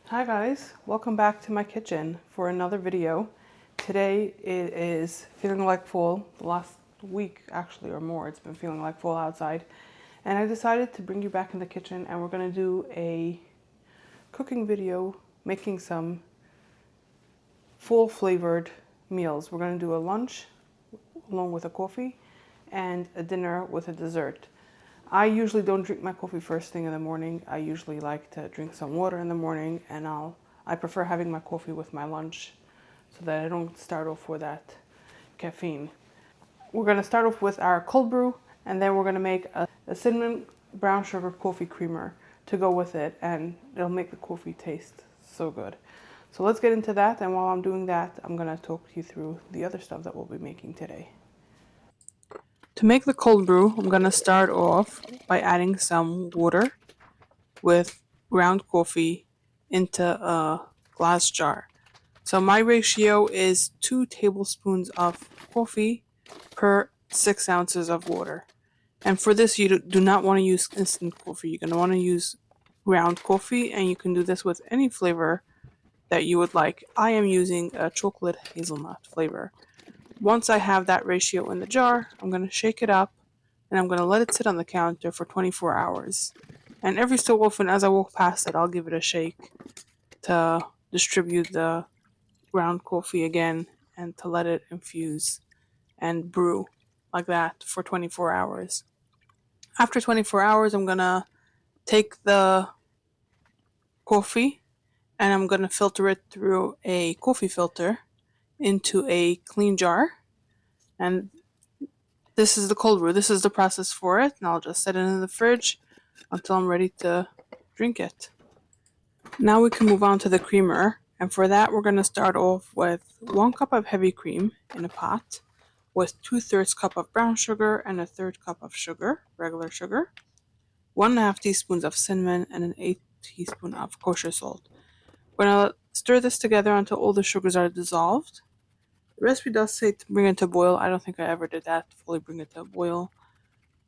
Hi guys, welcome back to my kitchen for another video. Today it is feeling like fall. The last week actually or more it's been feeling like fall outside, and I decided to bring you back in the kitchen and we're going to do a cooking video making some fall flavored meals. We're going to do a lunch along with a coffee and a dinner with a dessert. I usually don't drink my coffee first thing in the morning. I usually like to drink some water in the morning, and I prefer having my coffee with my lunch so that I don't start off with that caffeine. We're going to start off with our cold brew, and then we're going to make a cinnamon brown sugar coffee creamer to go with it, and it'll make the coffee taste so good. So let's get into that, and while I'm doing that, I'm going to talk you through the other stuff that we'll be making today. To make the cold brew, I'm going to start off by adding some water with ground coffee into a glass jar. So my ratio is 2 tablespoons of coffee per 6 ounces of water. And for this, you do not want to use instant coffee. You're going to want to use ground coffee, and you can do this with any flavor that you would like. I am using a chocolate hazelnut flavor. Once I have that ratio in the jar, I'm going to shake it up and I'm going to let it sit on the counter for 24 hours. And every so often, as I walk past it, I'll give it a shake to distribute the ground coffee again and to let it infuse and brew like that for 24 hours. After 24 hours, I'm going to take the coffee and I'm going to filter it through a coffee filter into a clean jar. And this is the cold brew. This is the process for it, and I'll just set it in the fridge until I'm ready to drink it. Now we can move on to the creamer, and for that we're going to start off with 1 cup of heavy cream in a pot with 2/3 cup of brown sugar and 1/3 cup of sugar, regular sugar, 1.5 teaspoons of cinnamon, and 1/8 teaspoon of kosher salt. We're going to stir this together until all the sugars are dissolved. The recipe does say to bring it to boil. I don't think I ever did that, to fully bring it to a boil,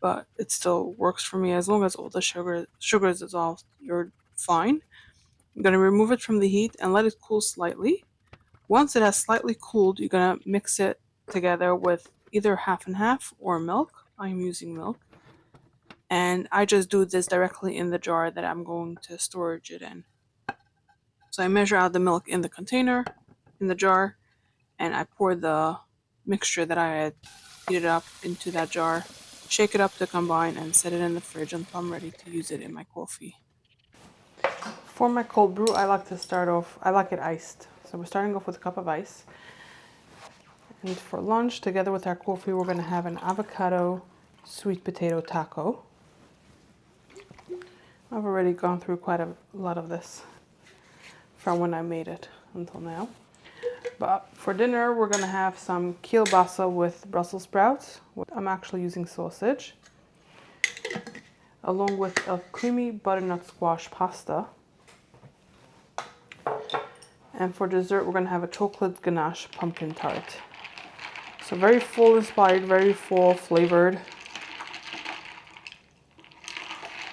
but it still works for me. As long as all the sugar is dissolved, you're fine. I'm going to remove it from the heat and let it cool slightly. Once it has slightly cooled, you're going to mix it together with either half and half or milk. I'm using milk. And I just do this directly in the jar that I'm going to storage it in. So I measure out the milk in the container, in the jar, and I pour the mixture that I had heated up into that jar, shake it up to combine, and set it in the fridge until I'm ready to use it in my coffee. For my cold brew, I like it iced. So we're starting off with a cup of ice. And for lunch, together with our coffee, we're going to have an avocado sweet potato taco. I've already gone through quite a lot of this from when I made it until now. But for dinner, we're going to have some kielbasa with Brussels sprouts. I'm actually using sausage, along with a creamy butternut squash pasta. And for dessert, we're going to have a chocolate ganache pumpkin tart. So very fall inspired, very fall flavored.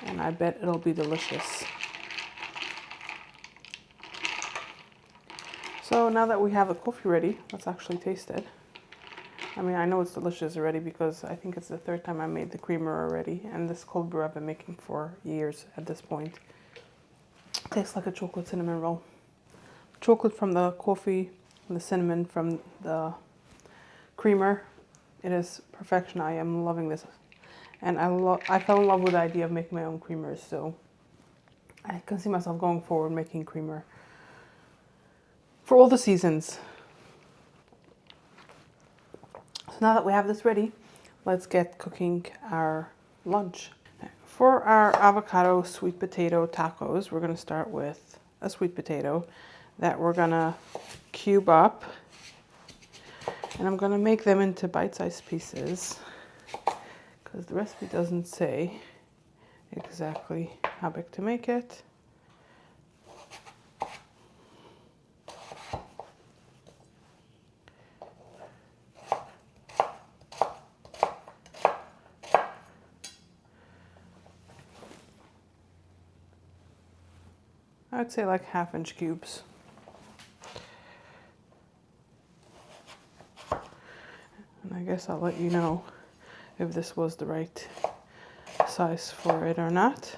And I bet it'll be delicious. So now that we have the coffee ready, let's actually taste it. I mean, I know it's delicious already because I think it's the 3rd time I made the creamer already. And this cold brew I've been making for years at this point. It tastes like a chocolate cinnamon roll. Chocolate from the coffee and the cinnamon from the creamer. It is perfection. I am loving this. And I fell in love with the idea of making my own creamers, so I can see myself going forward making creamer for all the seasons. So now that we have this ready, let's get cooking our lunch. For our avocado sweet potato tacos, we're going to start with a sweet potato that we're going to cube up. And I'm going to make them into bite-sized pieces because the recipe doesn't say exactly how big to make it. I'd say like 1/2-inch cubes. And I guess I'll let you know if this was the right size for it or not.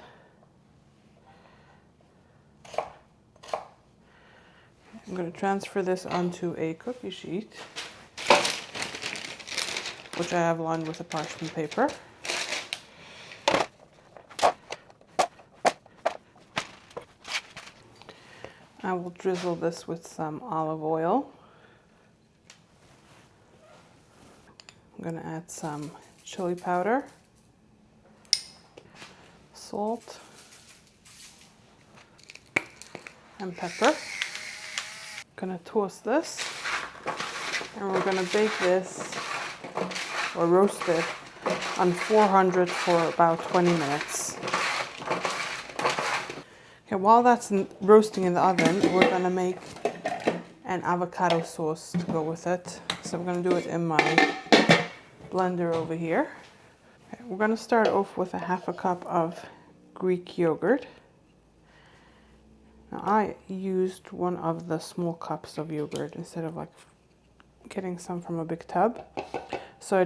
I'm going to transfer this onto a cookie sheet, which I have lined with a parchment paper. I will drizzle this with some olive oil. I'm going to add some chili powder, salt, and pepper. I'm going to toast this, and we're going to bake this or roast it on 400 for about 20 minutes. Okay, while that's roasting in the oven, we're going to make an avocado sauce to go with it. So I'm going to do it in my blender over here. Okay, we're going to start off with 1/2 cup of Greek yogurt. Now I used one of the small cups of yogurt instead of like getting some from a big tub. So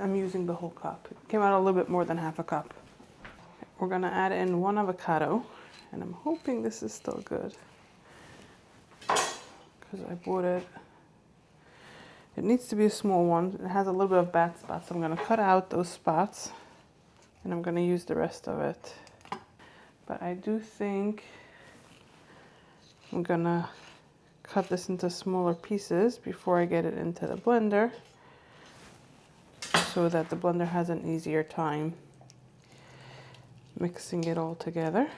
I'm using the whole cup. It came out a little bit more than 1/2 cup. We're going to add in 1 avocado, and I'm hoping this is still good because I bought it. It needs to be a small one. It has a little bit of bad spots, so I'm going to cut out those spots and I'm going to use the rest of it. But I do think I'm going to cut this into smaller pieces before I get it into the blender so that the blender has an easier time mixing it all together.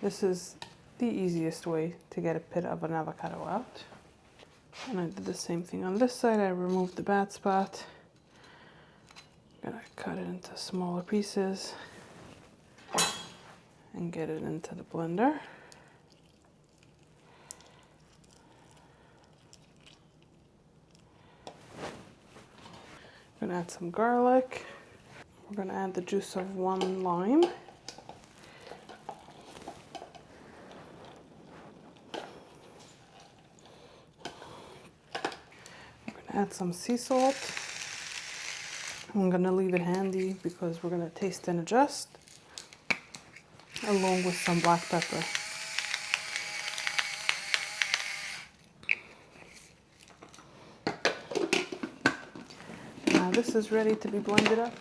This is the easiest way to get a pit of an avocado out. And I did the same thing on this side. I removed the bad spot. I'm gonna cut it into smaller pieces and get it into the blender. I'm gonna add some garlic. We're gonna add the juice of 1 lime. Add some sea salt. I'm gonna leave it handy because we're gonna taste and adjust, along with some black pepper. Now this is ready to be blended up.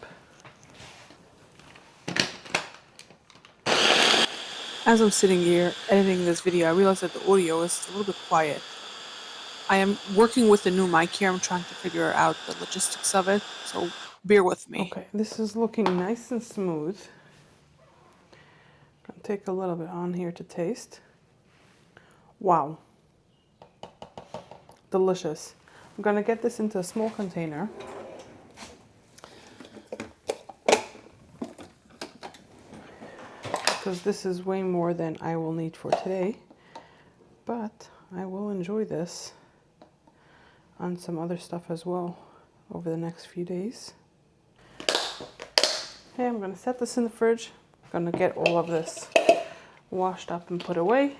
As I'm sitting here editing this video, I realized that the audio is a little bit quiet. I am working with the new mic here. I'm trying to figure out the logistics of it, so bear with me. Okay, this is looking nice and smooth. I'm gonna take a little bit on here to taste. Wow. Delicious. I'm gonna get this into a small container. Because this is way more than I will need for today. But I will enjoy this on some other stuff as well over the next few days. Okay, I'm gonna set this in the fridge. I'm gonna get all of this washed up and put away.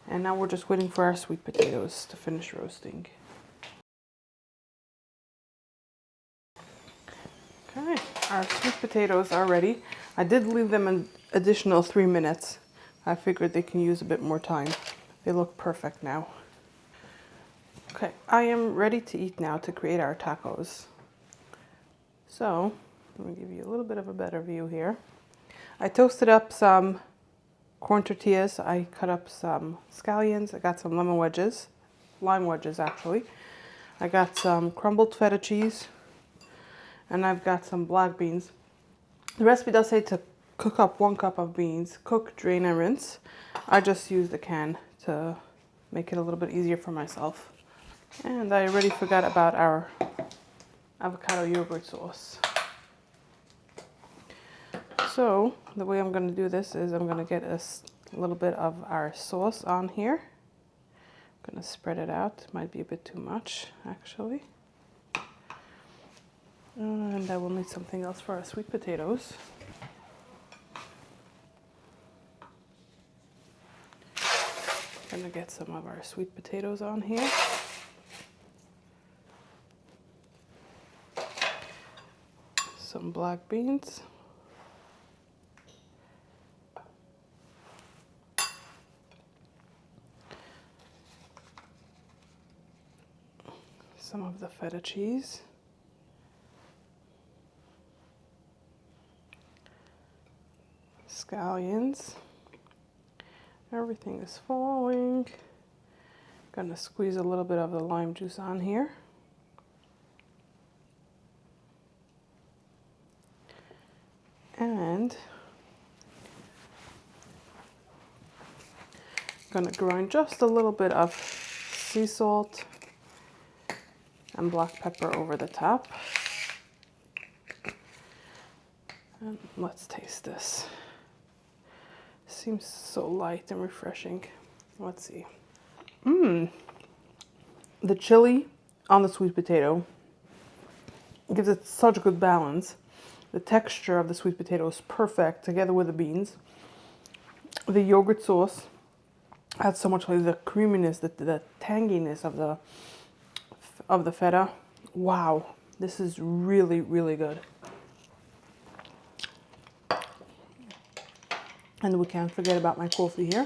And now we're just waiting for our sweet potatoes to finish roasting. Okay, our sweet potatoes are ready. I did leave them an additional 3 minutes. I figured they can use a bit more time. They look perfect now. Okay, I am ready to eat now to create our tacos. So, let me give you a little bit of a better view here. I toasted up some corn tortillas. I cut up some scallions. I got some lime wedges actually. I got some crumbled feta cheese, and I've got some black beans. The recipe does say to cook up 1 cup of beans, cook, drain, and rinse. I just used the can to make it a little bit easier for myself. And I already forgot about our avocado yogurt sauce. So the way I'm going to do this is I'm going to get a little bit of our sauce on here. I'm going to spread it out. It might be a bit too much actually. And I will need something else for our sweet potatoes. gonna get some of our sweet potatoes on here. Some black beans. Some of the feta cheese. Scallions. Everything is falling. Gonna squeeze a little bit of the lime juice on here. And gonna grind just a little bit of sea salt and black pepper over the top. And let's taste this. Seems so light and refreshing. Let's see. The chili on the sweet potato gives it such a good balance. The texture of the sweet potato is perfect together with the beans. The yogurt sauce adds so much, like the creaminess, the tanginess of the feta. Wow, this is really, really good. And we can't forget about my coffee here.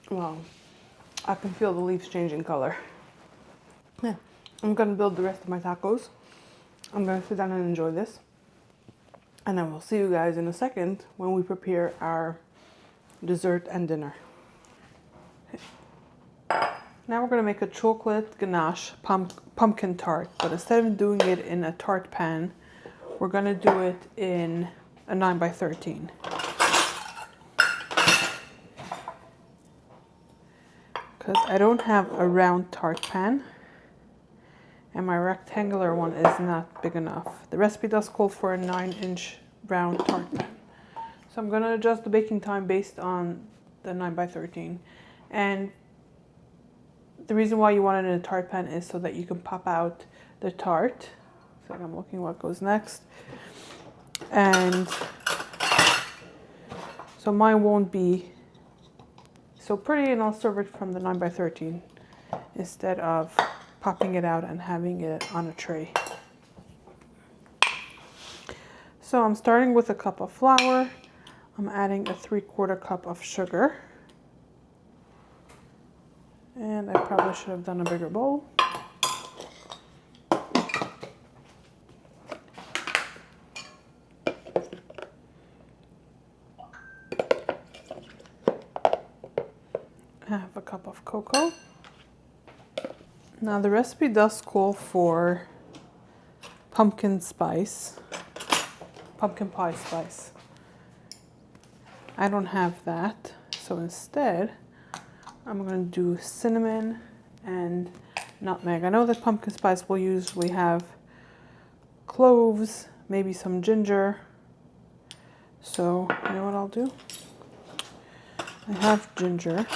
Wow, I can feel the leaves changing color. Yeah, I'm gonna build the rest of my tacos. I'm gonna sit down and enjoy this. And I will see you guys in a second when we prepare our dessert and dinner. Now we're gonna make a chocolate ganache pumpkin tart, but instead of doing it in a tart pan, we're gonna do it in a 9x13. Because I don't have a round tart pan and my rectangular one is not big enough. The recipe does call for a 9-inch round tart pan. So I'm gonna adjust the baking time based on the 9x13. And the reason why you want it in a tart pan is so that you can pop out the tart. So I'm looking what goes next. And so mine won't be so pretty, and I'll serve it from the 9x13 instead of popping it out and having it on a tray. So I'm starting with a cup of flour. I'm adding a 3/4 cup of sugar. And I probably should have done a bigger bowl. I have a cup of cocoa. Now the recipe does call for pumpkin pie spice. I don't have that, so instead I'm going to do cinnamon and nutmeg. I know that pumpkin spice will usually have cloves, maybe some ginger. So you know what I'll do? I have ginger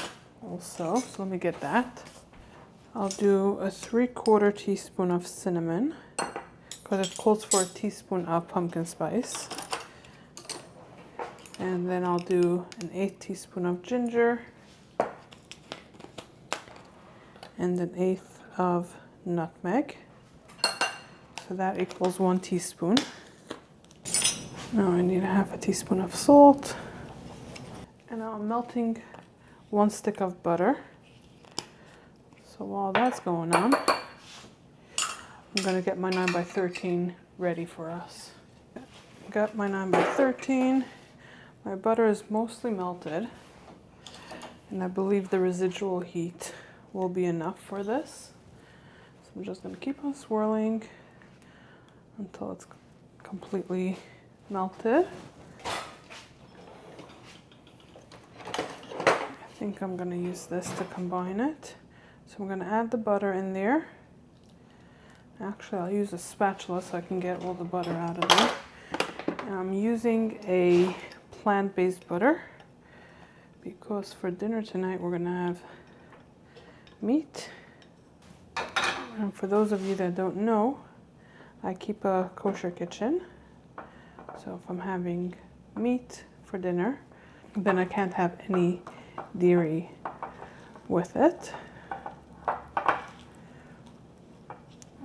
also, so let me get that. I'll do a 3/4 teaspoon of cinnamon because it calls for a teaspoon of pumpkin spice. And then I'll do an 1/8 teaspoon of ginger and an 1/8 of nutmeg. So that equals 1 teaspoon. Now I need a 1/2 teaspoon of salt. And now I'm melting 1 stick of butter. So while that's going on, I'm gonna get my 9x13 ready for us. Got my 9x13. My butter is mostly melted, and I believe the residual heat will be enough for this. So I'm just gonna keep on swirling until it's completely melted. I think I'm gonna use this to combine it. So I'm gonna add the butter in there. Actually, I'll use a spatula so I can get all the butter out of there. And I'm using a plant-based butter because for dinner tonight we're gonna have meat. And for those of you that don't know, I keep a kosher kitchen. So if I'm having meat for dinner, then I can't have any dairy with it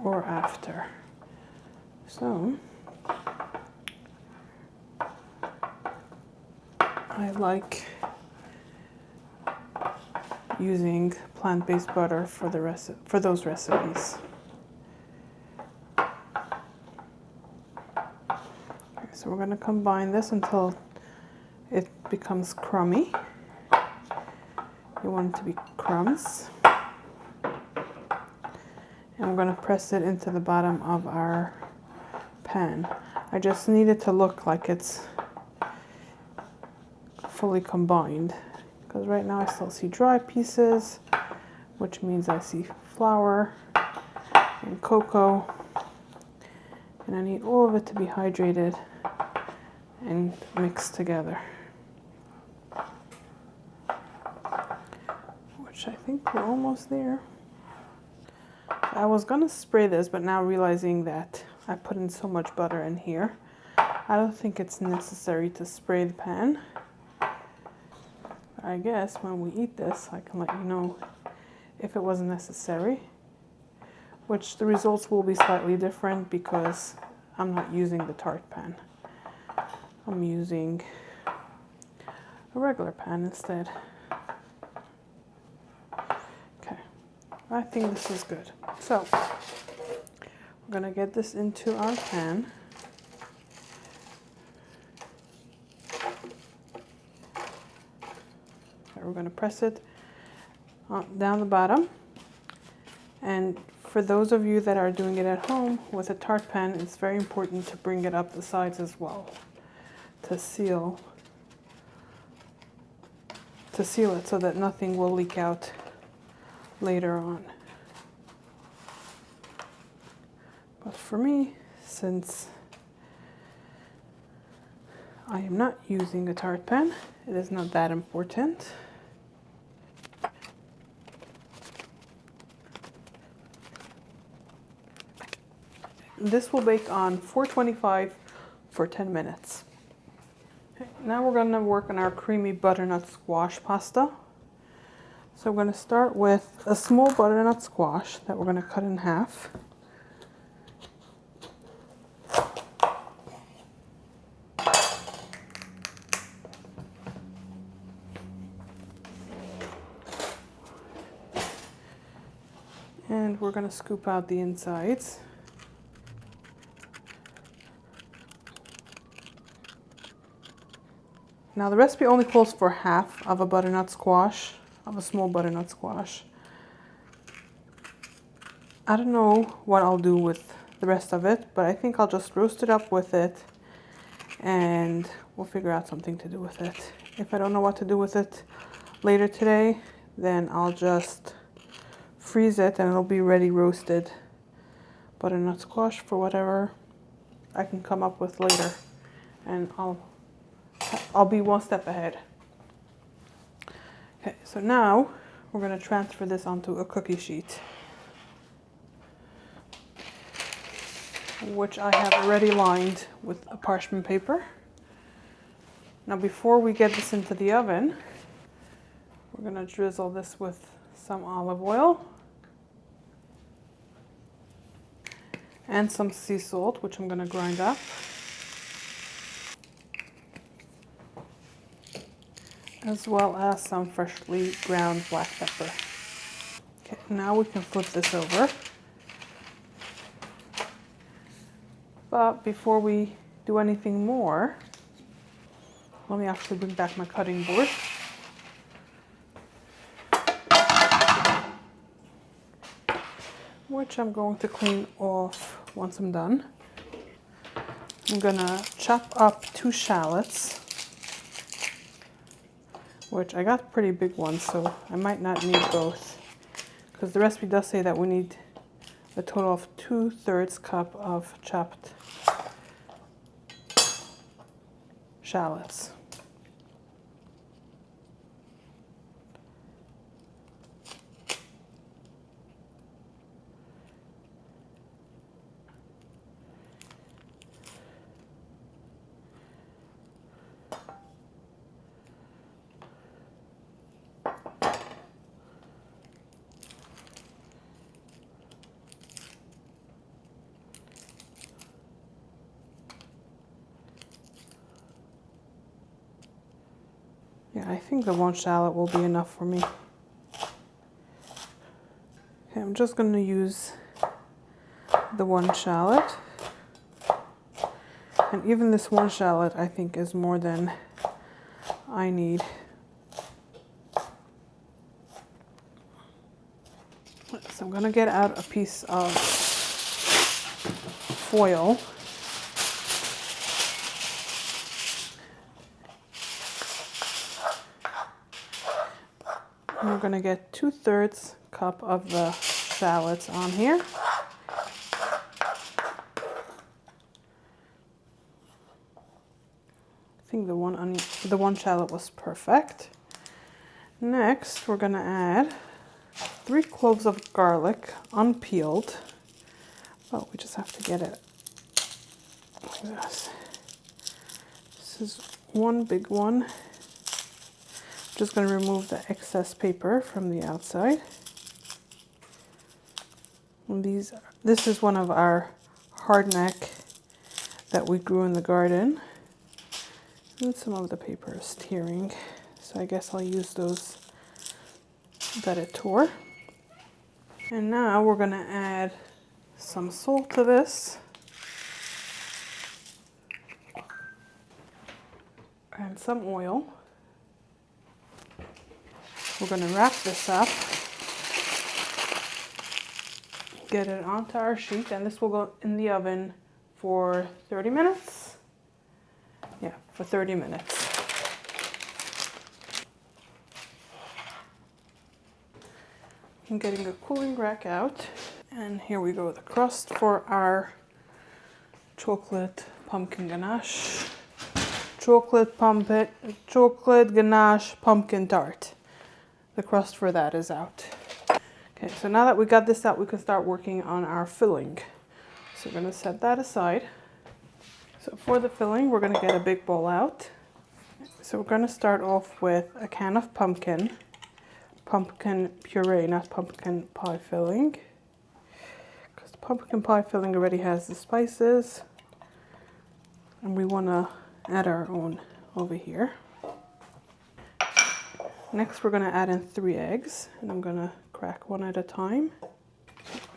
or after. So I like using plant-based butter for those recipes. Okay, so we're going to combine this until it becomes crummy. You want it to be crumbs. And we're going to press it into the bottom of our pan. I just need it to look like it's fully combined, because right now I still see dry pieces, which means I see flour and cocoa, and I need all of it to be hydrated and mixed together, which I think we're almost there. I was gonna spray this, but now realizing that I put in so much butter in here, I don't think it's necessary to spray the pan. I guess when we eat this, I can let you know if it was necessary, which the results will be slightly different because I'm not using the tart pan. I'm using a regular pan instead. Okay, I think this is good. So we're gonna get this into our pan. We're going to press it down the bottom, and for those of you that are doing it at home with a tart pan, it's very important to bring it up the sides as well to seal it so that nothing will leak out later on. But for me, since I am not using a tart pan, it is not that important. This will bake on 425 for 10 minutes. Okay, now we're going to work on our creamy butternut squash pasta. So we're going to start with a small butternut squash that we're going to cut in half. And we're going to scoop out the insides. Now the recipe only calls for half of a butternut squash, of a small butternut squash. I don't know what I'll do with the rest of it, but I think I'll just roast it up with it and we'll figure out something to do with it. If I don't know what to do with it later today, then I'll just freeze it and it'll be ready roasted butternut squash for whatever I can come up with later, and I'll be one step ahead. Okay, so now we're going to transfer this onto a cookie sheet, which I have already lined with a parchment paper. Now before we get this into the oven, we're going to drizzle this with some olive oil and some sea salt, which I'm going to grind up. As well as some freshly ground black pepper. Okay, now we can flip this over. But before we do anything more, let me actually bring back my cutting board. Which I'm going to clean off once I'm done. I'm gonna chop up 2 shallots, which I got pretty big ones, so I might not need both, because the recipe does say that we need a total of 2/3 cup of chopped shallots. Yeah, I think the 1 shallot will be enough for me. Okay, I'm just going to use the 1 shallot. And even this 1 shallot, I think, is more than I need. So I'm going to get out a piece of foil. And we're going to get 2/3 cup of the shallots on here. I think the one shallot was perfect. Next, we're going to add 3 cloves of garlic, unpeeled. Oh, we just have to get it like this. This is 1 big one. Just going to remove the excess paper from the outside. And this is one of our hardneck that we grew in the garden. And some of the paper is tearing, so I guess I'll use those that it tore. And now we're going to add some salt to this. And some oil. We're going to wrap this up, get it onto our sheet, and this will go in the oven for 30 minutes. Yeah, for 30 minutes. I'm getting a cooling rack out, and here we go, the crust for our chocolate pumpkin ganache. Chocolate ganache pumpkin tart. The crust for that is out. Okay, so now that we got this out, we can start working on our filling. So we're going to set that aside. So for the filling, we're going to get a big bowl out. So we're going to start off with a can of pumpkin puree, not pumpkin pie filling. Because the pumpkin pie filling already has the spices. And we want to add our own over here. Next, we're going to add in 3 eggs, and I'm going to crack one at a time.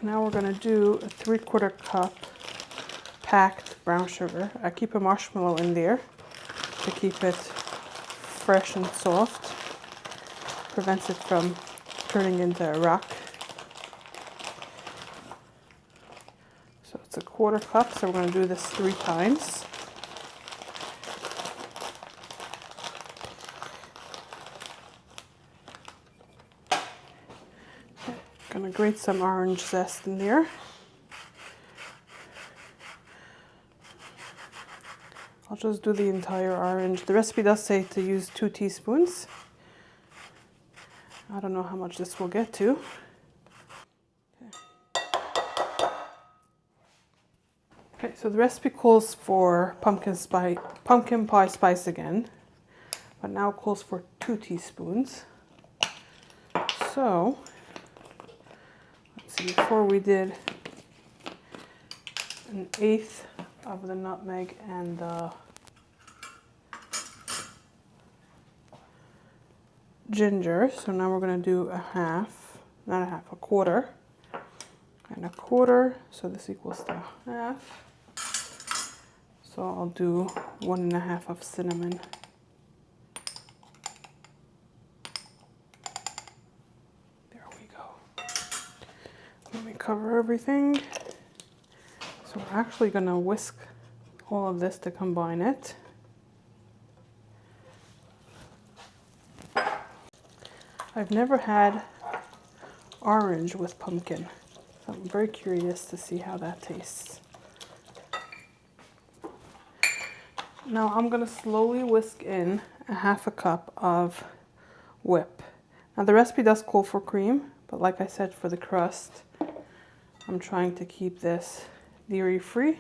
Now we're going to do a 3/4 cup packed brown sugar. I keep a marshmallow in there to keep it fresh and soft. Prevents it from turning into a rock. So it's a 1/4 cup, so we're going to do this 3 times. Gonna grate some orange zest in there. I'll just do the entire orange. The recipe does say to use 2 teaspoons. I don't know how much this will get to. Okay, so the recipe calls for pumpkin pie spice again, but now it calls for 2 teaspoons. So before we did 1/8 of the nutmeg and the ginger. So now we're going to do a half, not a half, a 1/4 and a 1/4. So this equals to half. So I'll do 1.5 of cinnamon. Let me cover everything. So we're actually going to whisk all of this to combine it. I've never had orange with pumpkin, so I'm very curious to see how that tastes. Now I'm going to slowly whisk in a 1/2 cup of whip. Now the recipe does call for cream, but like I said, for the crust, I'm trying to keep this dairy free.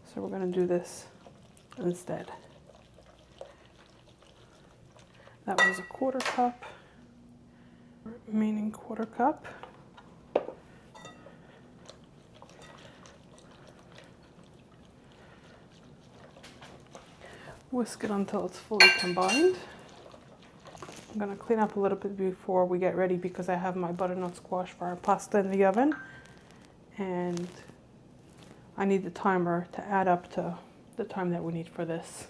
So we're going to do this instead. That was a 1/4 cup. Remaining 1/4 cup. Whisk it until it's fully combined. I'm gonna clean up a little bit before we get ready because I have my butternut squash for our pasta in the oven, and I need the timer to add up to the time that we need for this.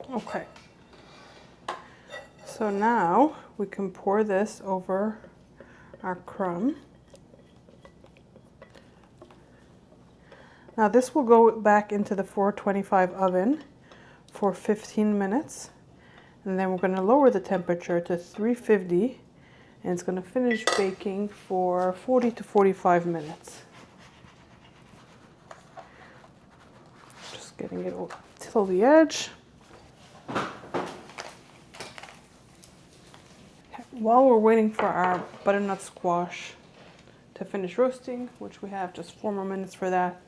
Okay. So now we can pour this over our crumb. Now this will go back into the 425 oven for 15 minutes. And then we're going to lower the temperature to 350, and it's going to finish baking for 40 to 45 minutes. Just getting it till the edge. While we're waiting for our butternut squash to finish roasting, which we have just 4 more minutes for that,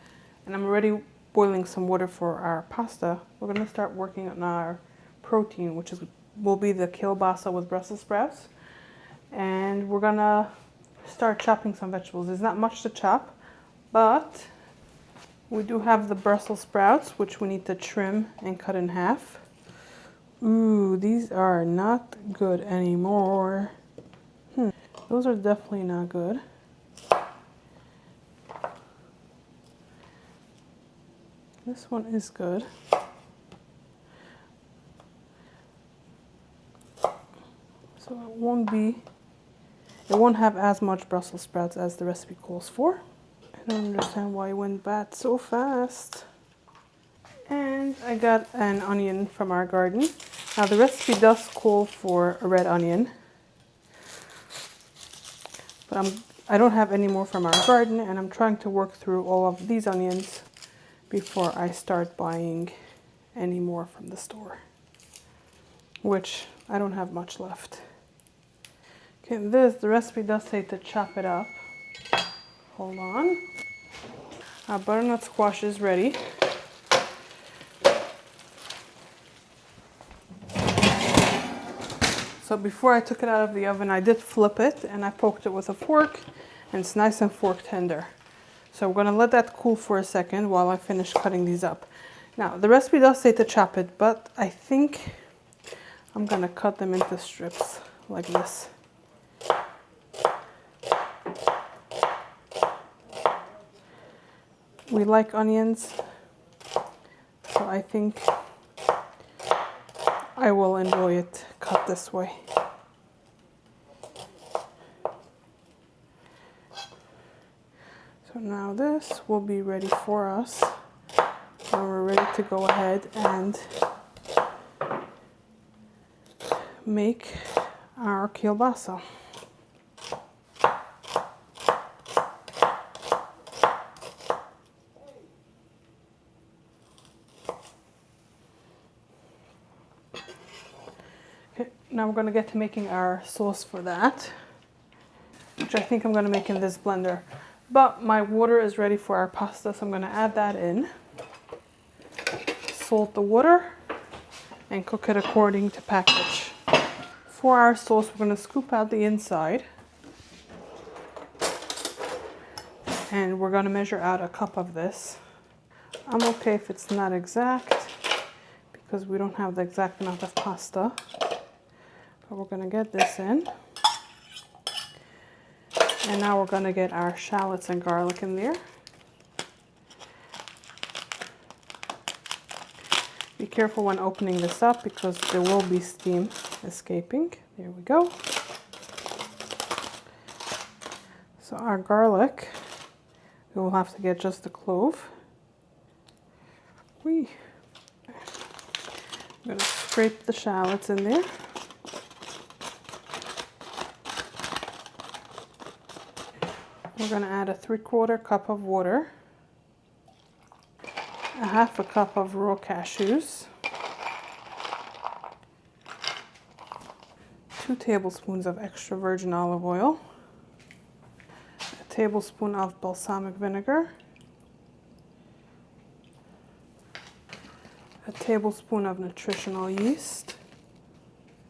and I'm already boiling some water for our pasta, we're going to start working on our protein, which will be the kielbasa with Brussels sprouts. And we're going to start chopping some vegetables. There's not much to chop, but we do have the Brussels sprouts, which we need to trim and cut in half. Ooh, these are not good anymore. Those are definitely not good. This one is good. So it won't have as much Brussels sprouts as the recipe calls for. I don't understand why it went bad so fast. And I got an onion from our garden. Now the recipe does call for a red onion, but I don't have any more from our garden, and I'm trying to work through all of these onions before I start buying any more from the store, which I don't have much left. Okay, the recipe does say to chop it up. Hold on. Our butternut squash is ready. So before I took it out of the oven, I did flip it and I poked it with a fork, and it's nice and fork tender. So we're gonna let that cool for a second while I finish cutting these up. Now, the recipe does say to chop it, but I think I'm gonna cut them into strips like this. We like onions, so I think I will enjoy it cut this way. So now this will be ready for us when we're ready to go ahead and make our kielbasa. Okay, now we're going to get to making our sauce for that, which I think I'm going to make in this blender. But my water is ready for our pasta, so I'm going to add that in. Salt the water and cook it according to package. For our sauce, we're going to scoop out the inside. And we're going to measure out a cup of this. I'm okay if it's not exact, because we don't have the exact amount of pasta. But we're going to get this in. And now we're going to get our shallots and garlic in there. Be careful when opening this up because there will be steam escaping. There we go. So our garlic, we will have to get just a clove. I'm going to scrape the shallots in there. We're going to add a 3/4 cup of water, a 1/2 cup of raw cashews, 2 tablespoons of extra virgin olive oil, a tablespoon of balsamic vinegar, a tablespoon of nutritional yeast,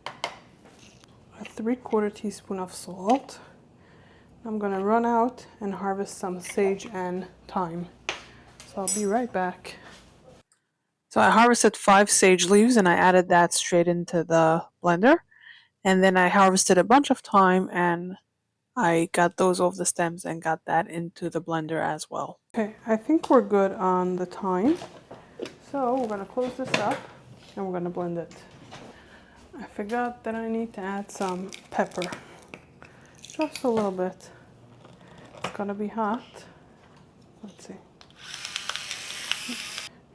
a 3/4 teaspoon of salt. I'm going to run out and harvest some sage and thyme. So I'll be right back. So I harvested 5 sage leaves and I added that straight into the blender. And then I harvested a bunch of thyme and I got those off the stems and got that into the blender as well. Okay, I think we're good on the thyme. So we're gonna close this up and we're gonna blend it. I forgot that I need to add some pepper. Just a little bit. It's gonna be hot. Let's see.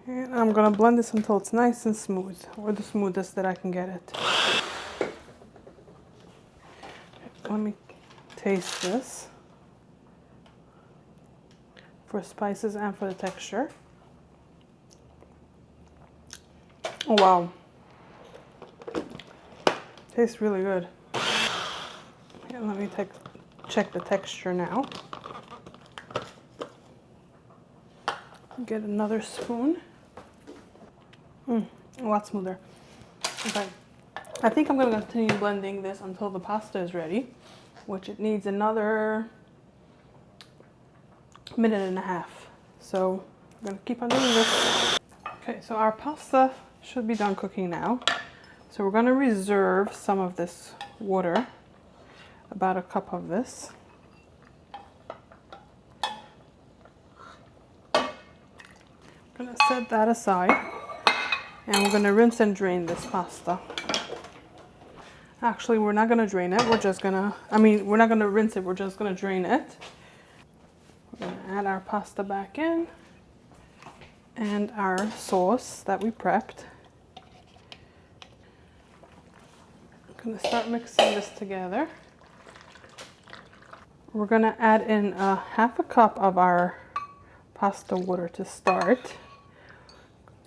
And I'm gonna blend this until it's nice and smooth, or the smoothest that I can get it. Let me taste this for spices and for the texture. Oh wow. Tastes really good. Okay, let me check the texture now. Get another spoon. A lot smoother. Okay. I think I'm going to continue blending this until the pasta is ready, which it needs another minute and a half. So I'm going to keep on doing this. Okay, so our pasta should be done cooking now. So we're going to reserve some of this water, about a cup of this. I'm going to set that aside and we're going to rinse and drain this pasta. Actually, we're not going to drain it. We're just going to, we're not going to rinse it. We're just going to drain it. We're going to add our pasta back in and our sauce that we prepped. I'm going to start mixing this together. We're going to add in half a cup of our pasta water to start,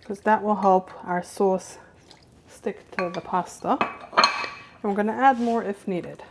because that will help our sauce stick to the pasta. And we're going to add more if needed.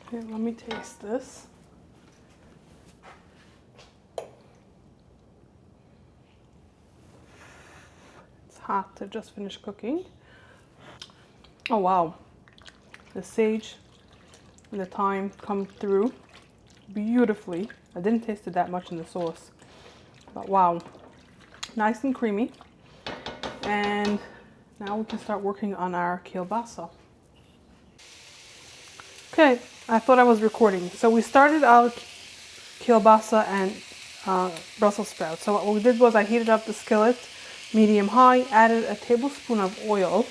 Okay, let me taste this. It's hot to just finish cooking. Oh wow, the sage and the thyme come through beautifully. I didn't taste it that much in the sauce, but wow, nice and creamy. And now we can start working on our kielbasa. Okay, I thought I was recording. So we started out kielbasa and Brussels sprouts. So what we did was I heated up the skillet medium high, added a tablespoon of oil,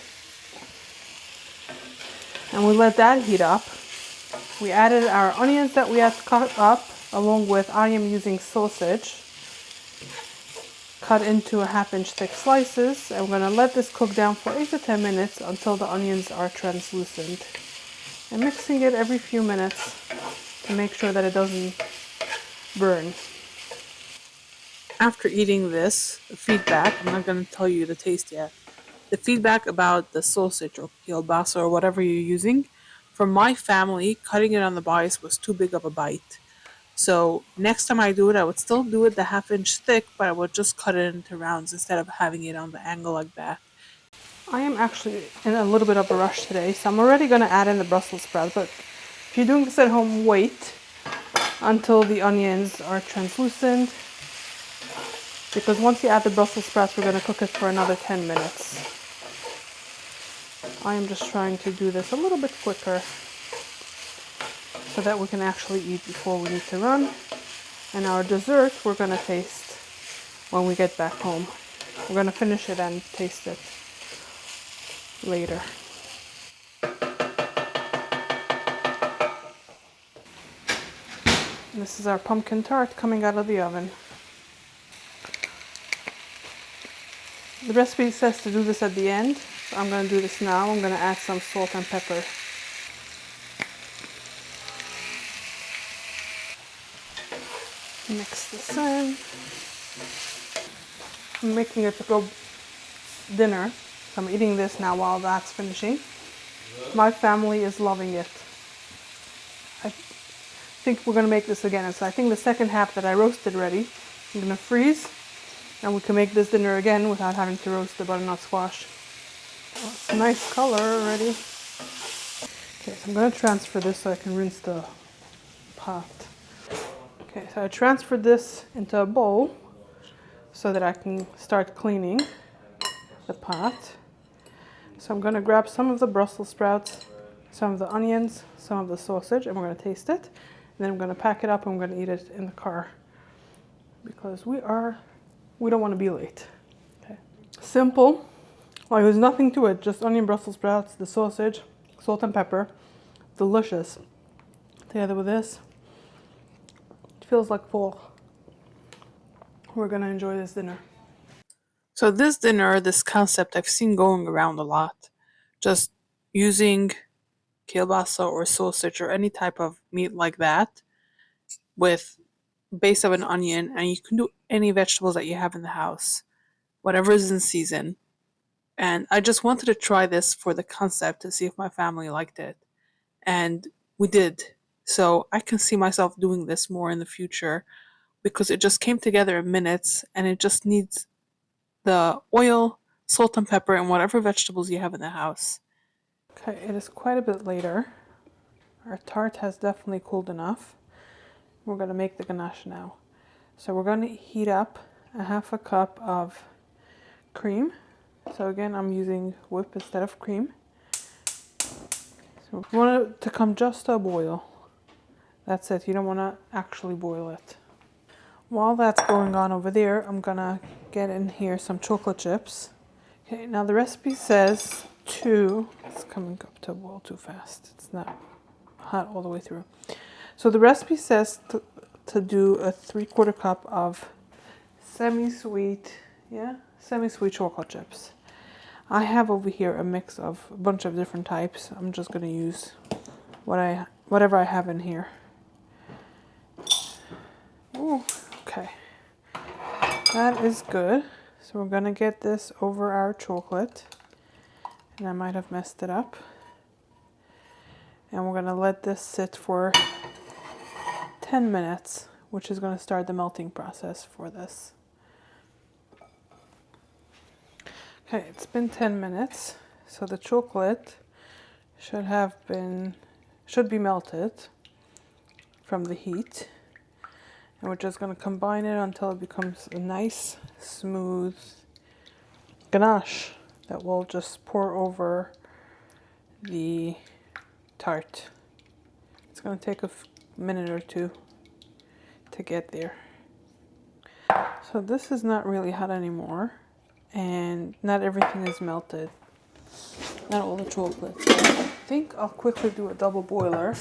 and we let that heat up. We added our onions that we had cut up, along with I am using sausage cut into a 1/2 inch thick slices, and we're going to let this cook down for 8 to 10 minutes until the onions are translucent. And mixing it every few minutes to make sure that it doesn't burn. After eating this, the feedback, I'm not going to tell you the taste yet, the feedback about the sausage or kielbasa or whatever you're using, for my family, cutting it on the bice was too big of a bite. So next time I do it, I would still do it the 1/2 inch thick, but I would just cut it into rounds instead of having it on the angle like that. I am actually in a little bit of a rush today, so I'm already going to add in the Brussels sprouts, but if you're doing this at home, wait until the onions are translucent, because once you add the Brussels sprouts, we're going to cook it for another 10 minutes. I am just trying to do this a little bit quicker so that we can actually eat before we need to run. And our dessert, we're going to taste when we get back home. We're going to finish it and taste it later. This is our pumpkin tart coming out of the oven. The recipe says to do this at the end, so I'm going to do this now. I'm going to add some salt and pepper. Mix this in. I'm making it to go dinner, I'm eating this now while that's finishing. My family is loving it. I think we're gonna make this again. So I think the second half that I roasted already, I'm gonna freeze, and we can make this dinner again without having to roast the butternut squash. Oh, it's a nice color already. Okay, so I'm gonna transfer this so I can rinse the pot. Okay, so I transferred this into a bowl so that I can start cleaning the pot. So I'm gonna grab some of the Brussels sprouts, some of the onions, some of the sausage, and we're gonna taste it. And then I'm gonna pack it up and we're gonna eat it in the car because we don't wanna be late. Okay. Simple, like there's nothing to it, just onion, Brussels sprouts, the sausage, salt and pepper. Delicious. Together with this, it feels like fall. We're gonna enjoy this dinner. So this dinner, this concept I've seen going around a lot, just using kielbasa or sausage or any type of meat like that with base of an onion, and you can do any vegetables that you have in the house, whatever is in season. And I just wanted to try this for the concept to see if my family liked it. And we did. So I can see myself doing this more in the future because it just came together in minutes and it just needs the oil, salt and pepper, and whatever vegetables you have in the house. Okay, it is quite a bit later. Our tart has definitely cooled enough. We're going to make the ganache now. So we're going to heat up a half a cup of cream. So again, I'm using whip instead of cream. So you want it to come just to a boil. That's it. You don't want to actually boil it. While that's going on over there, I'm going to get in here some chocolate chips. Okay, now the recipe says it's coming up to a boil too fast. It's not hot all the way through. So the recipe says to do a 3/4 cup of semi-sweet chocolate chips. I have over here a mix of a bunch of different types. I'm just going to use whatever I have in here. Ooh, okay. That is good. So we're going to get this over our chocolate. And I might have messed it up. And we're going to let this sit for 10 minutes, which is going to start the melting process for this. Okay, it's been 10 minutes, so the chocolate should be melted from the heat. And we're just going to combine it until it becomes a nice, smooth ganache that will just pour over the tart. It's going to take a minute or two to get there. So this is not really hot anymore, and not everything is melted. Not all the chocolate. So I think I'll quickly do a double boiler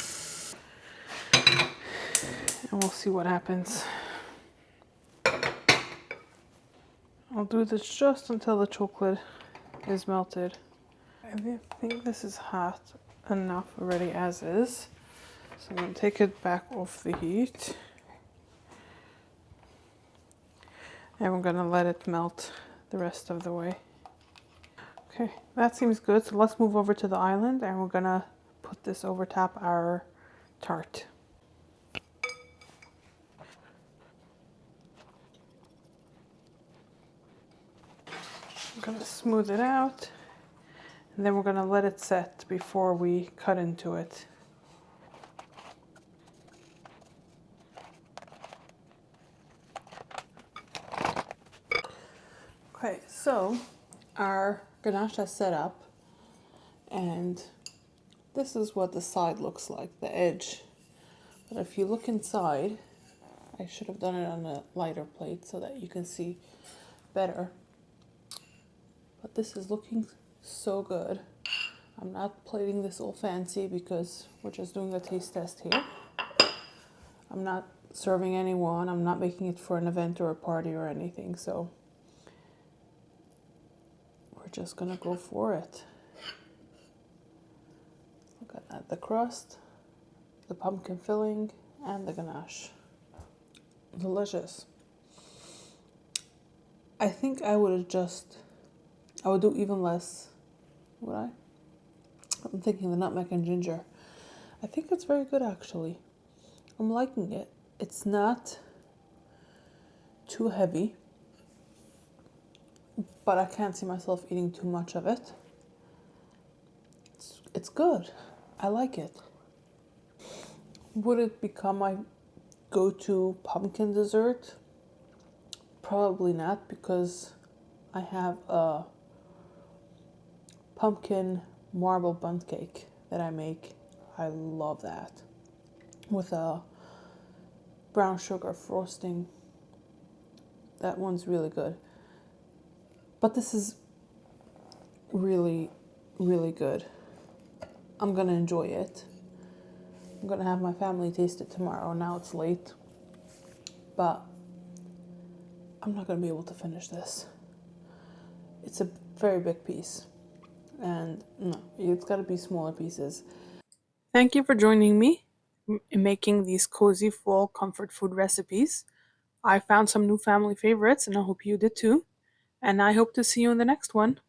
and we'll see what happens. I'll do this just until the chocolate is melted. I think this is hot enough already as is. So I'm going to take it back off the heat. And we're going to let it melt the rest of the way. Okay, that seems good. So let's move over to the island and we're going to put this over top our tart. I'm going to smooth it out. And then we're going to let it set before we cut into it. Okay, so our ganache is set up, and this is what the side looks like, the edge. But if you look inside, I should have done it on a lighter plate so that you can see better. But this is looking so good. I'm not plating this all fancy because we're just doing a taste test here. I'm not serving anyone. I'm not making it for an event or a party or anything. So we're just gonna go for it. Look at that, the crust, the pumpkin filling, and the ganache. Delicious. I think I would have just I would do even less. Would I? I'm thinking the nutmeg and ginger. I think it's very good actually. I'm liking it. It's not too heavy, but I can't see myself eating too much of it. It's good. I like it. Would it become my go-to pumpkin dessert? Probably not, because I have a pumpkin marble bundt cake that I make. I love that. With a brown sugar frosting. That one's really good. But this is really, really good. I'm gonna enjoy it. I'm gonna have my family taste it tomorrow. Now it's late, but I'm not gonna be able to finish this. It's a very big piece, and no, it's gotta be smaller pieces. Thank you for joining me in making these cozy fall comfort food recipes. I found some new family favorites, and I hope you did too. And I hope to see you in the next one.